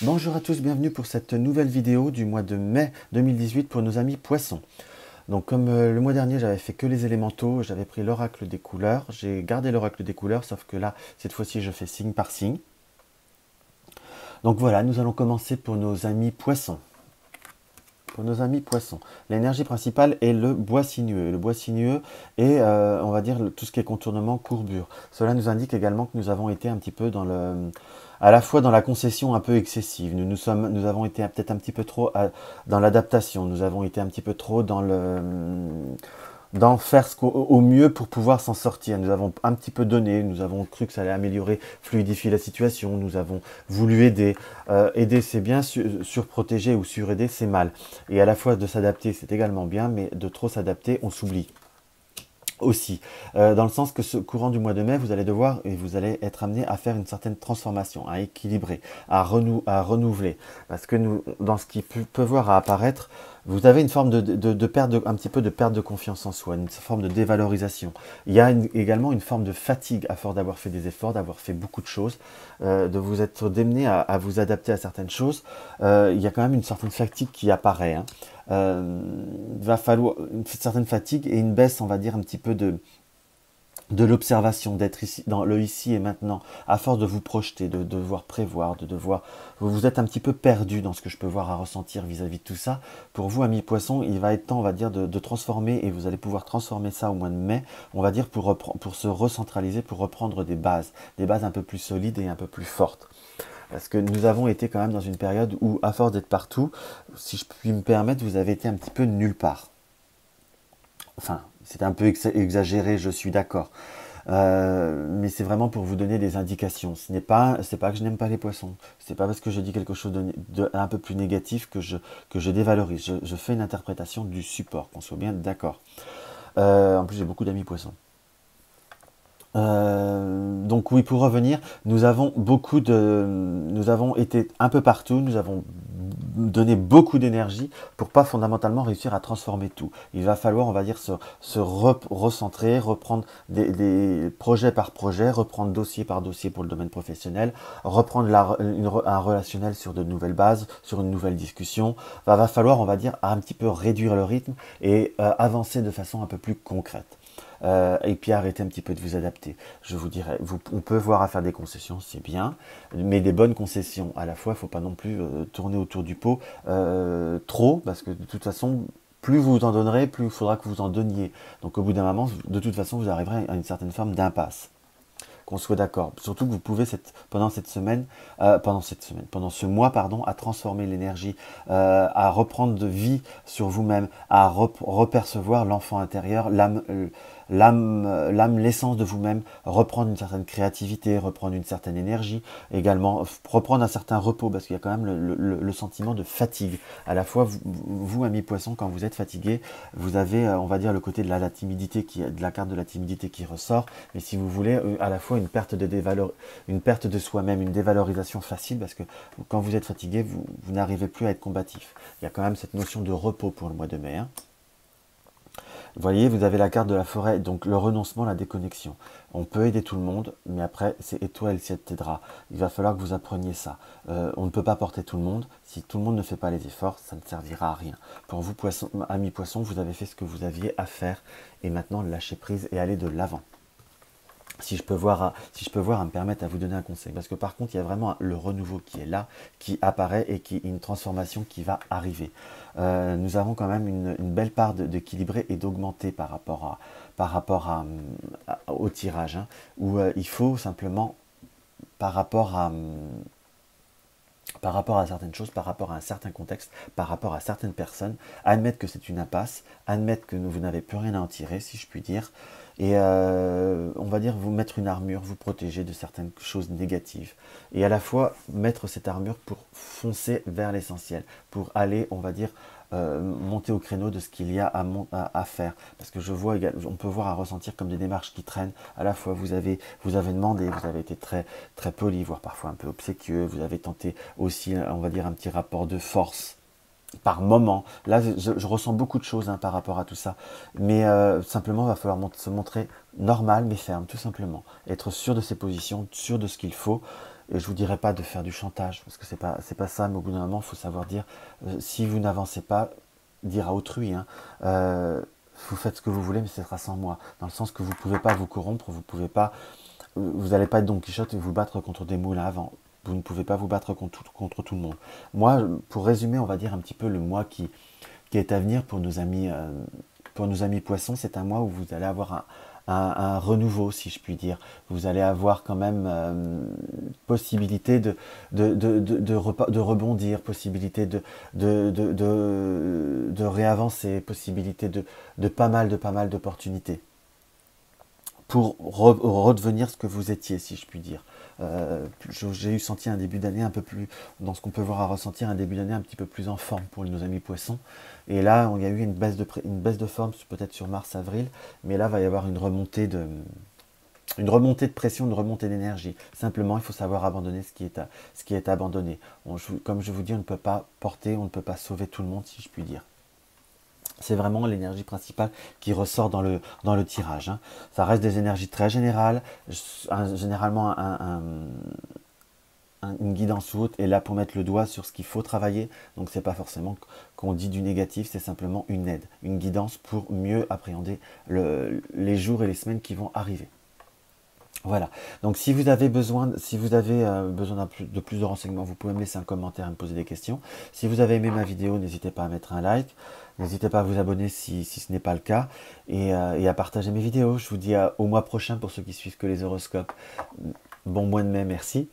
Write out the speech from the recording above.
Bonjour à tous, bienvenue pour cette nouvelle vidéo du mois de mai 2018 pour nos amis poissons. Donc comme le mois dernier j'avais fait que les élémentaux, j'avais pris l'oracle des couleurs, j'ai gardé l'oracle des couleurs sauf que là cette fois-ci je fais signe par signe. Donc voilà, nous allons commencer pour nos amis poissons. Pour nos amis poissons, l'énergie principale est le bois sinueux. Le bois sinueux est, on va dire, tout ce qui est contournement, courbure. Cela nous indique également que nous avons été un petit peu dans à la fois dans la concession un peu excessive. Nous avons été peut-être un petit peu trop dans l'adaptation. Nous avons été un petit peu trop dans faire au mieux pour pouvoir s'en sortir. Nous avons un petit peu donné, nous avons cru que ça allait améliorer, fluidifier la situation, nous avons voulu aider. Aider c'est bien, surprotéger ou suraider c'est mal. Et à la fois de s'adapter c'est également bien, mais de trop s'adapter on s'oublie aussi, dans le sens que ce courant du mois de mai, vous allez devoir et vous allez être amené à faire une certaine transformation, à équilibrer, à renouveler, parce que nous, dans ce qui peut voir à apparaître, vous avez une forme de perte, un petit peu de perte de confiance en soi, une forme de dévalorisation. Il y a également une forme de fatigue à force d'avoir fait des efforts, d'avoir fait beaucoup de choses, de vous être démené à vous adapter à certaines choses. Il y a quand même une certaine fatigue qui apparaît, hein. Va falloir une certaine fatigue et une baisse, on va dire, un petit peu de l'observation, d'être ici, dans le ici et maintenant, à force de vous projeter, de devoir prévoir, de devoir... Vous êtes un petit peu perdu dans ce que je peux voir à ressentir vis-à-vis de tout ça. Pour vous, amis poissons, il va être temps, on va dire, de transformer, et vous allez pouvoir transformer ça au mois de mai, on va dire, pour se recentraliser, pour reprendre des bases un peu plus solides et un peu plus fortes. Parce que nous avons été quand même dans une période où, à force d'être partout, si je puis me permettre, vous avez été un petit peu nulle part. Enfin, c'est un peu exagéré, je suis d'accord. Mais c'est vraiment pour vous donner des indications. C'est pas que je n'aime pas les poissons. C'est pas parce que je dis quelque chose un peu plus négatif que je dévalorise. Je fais une interprétation du support, qu'on soit bien d'accord. En plus, j'ai beaucoup d'amis poissons. Donc oui, pour revenir, nous avons été un peu partout, nous avons donné beaucoup d'énergie pour pas fondamentalement réussir à transformer tout. Il va falloir, on va dire, recentrer, reprendre des projets par projet, reprendre dossier par dossier pour le domaine professionnel, reprendre un relationnel sur de nouvelles bases, sur une nouvelle discussion. Va falloir, on va dire, un petit peu réduire le rythme et avancer de façon un peu plus concrète. Et puis arrêtez un petit peu de vous adapter. Je vous dirais, on peut voir à faire des concessions, c'est bien, mais des bonnes concessions. À la fois, il ne faut pas non plus tourner autour du pot trop, parce que de toute façon, plus vous en donnerez, plus il faudra que vous en donniez. Donc au bout d'un moment, de toute façon, vous arriverez à une certaine forme d'impasse. Qu'on soit d'accord. Surtout que vous pouvez pendant ce mois, pardon, à transformer l'énergie, à reprendre de vie sur vous-même, à repercevoir l'enfant intérieur, l'essence de vous-même, reprendre une certaine créativité, reprendre une certaine énergie, également reprendre un certain repos, parce qu'il y a quand même le sentiment de fatigue. À la fois, vous, amis poissons, quand vous êtes fatigué, vous avez, on va dire, le côté de la timidité, de la carte de la timidité qui ressort, mais si vous voulez, à la fois une perte de soi-même, une dévalorisation facile, parce que quand vous êtes fatigué, vous n'arrivez plus à être combatif. Il y a quand même cette notion de repos pour le mois de mai, hein. Vous voyez, vous avez la carte de la forêt, donc le renoncement, la déconnexion. On peut aider tout le monde, mais après, c'est et toi, le ciel t'aidera. Il va falloir que vous appreniez ça. On ne peut pas porter tout le monde. Si tout le monde ne fait pas les efforts, ça ne servira à rien. Pour vous, amis poissons, vous avez fait ce que vous aviez à faire. Et maintenant, lâchez prise et allez de l'avant. Si je peux voir à me permettre à vous donner un conseil. Parce que par contre, il y a vraiment le renouveau qui est là, qui apparaît et une transformation qui va arriver. Nous avons quand même une belle part d'équilibrer et d'augmenter par rapport au tirage, hein, où il faut simplement, par rapport à certaines choses, par rapport à un certain contexte, par rapport à certaines personnes, admettre que c'est une impasse, admettre que vous n'avez plus rien à en tirer, si je puis dire, et on va dire vous mettre une armure, vous protéger de certaines choses négatives, et à la fois mettre cette armure pour foncer vers l'essentiel, pour aller, on va dire, monter au créneau de ce qu'il y a à faire, parce que je vois, on peut voir à ressentir comme des démarches qui traînent. À la fois vous avez demandé, vous avez été très très poli, voire parfois un peu obséquieux, vous avez tenté aussi, on va dire, un petit rapport de force par moment. Là je ressens beaucoup de choses, hein, par rapport à tout ça, mais simplement il va falloir se montrer normal mais ferme, tout simplement, être sûr de ses positions, sûr de ce qu'il faut, et je vous dirai pas de faire du chantage, parce que c'est pas ça, mais au bout d'un moment, il faut savoir dire, si vous n'avancez pas, dire à autrui, hein, vous faites ce que vous voulez, mais ce sera sans moi. Dans le sens que vous pouvez pas vous corrompre, vous pouvez pas, vous n'allez pas être Don Quichotte et vous battre contre des moulins à vent. Vous ne pouvez pas vous battre contre tout le monde. Moi, pour résumer, on va dire un petit peu le mois qui est à venir pour nos amis poissons, c'est un mois où vous allez avoir un renouveau, si je puis dire. Vous allez avoir quand même possibilité de rebondir, possibilité de réavancer, possibilité de pas mal d'opportunités pour redevenir ce que vous étiez, si je puis dire. J'ai eu senti un début d'année un peu plus, dans ce qu'on peut voir à ressentir, un début d'année un petit peu plus en forme pour nos amis poissons. Et là, il y a eu une baisse de forme, peut-être sur mars-avril, mais là, il va y avoir une remontée de pression, une remontée d'énergie. Simplement, il faut savoir abandonner ce qui est abandonné. Comme je vous dis, on ne peut pas porter, on ne peut pas sauver tout le monde, si je puis dire. C'est vraiment l'énergie principale qui ressort dans le tirage, hein. Ça reste des énergies très générales. Généralement, une guidance ou autre est là pour mettre le doigt sur ce qu'il faut travailler. Donc c'est pas forcément qu'on dit du négatif, c'est simplement une aide, une guidance pour mieux appréhender les jours et les semaines qui vont arriver. Voilà, donc si vous avez besoin, de plus de renseignements, vous pouvez me laisser un commentaire et me poser des questions. Si vous avez aimé ma vidéo, n'hésitez pas à mettre un like, n'hésitez pas à vous abonner si ce n'est pas le cas, et à partager mes vidéos. Je vous dis au mois prochain pour ceux qui suivent que les horoscopes. Bon mois de mai, merci.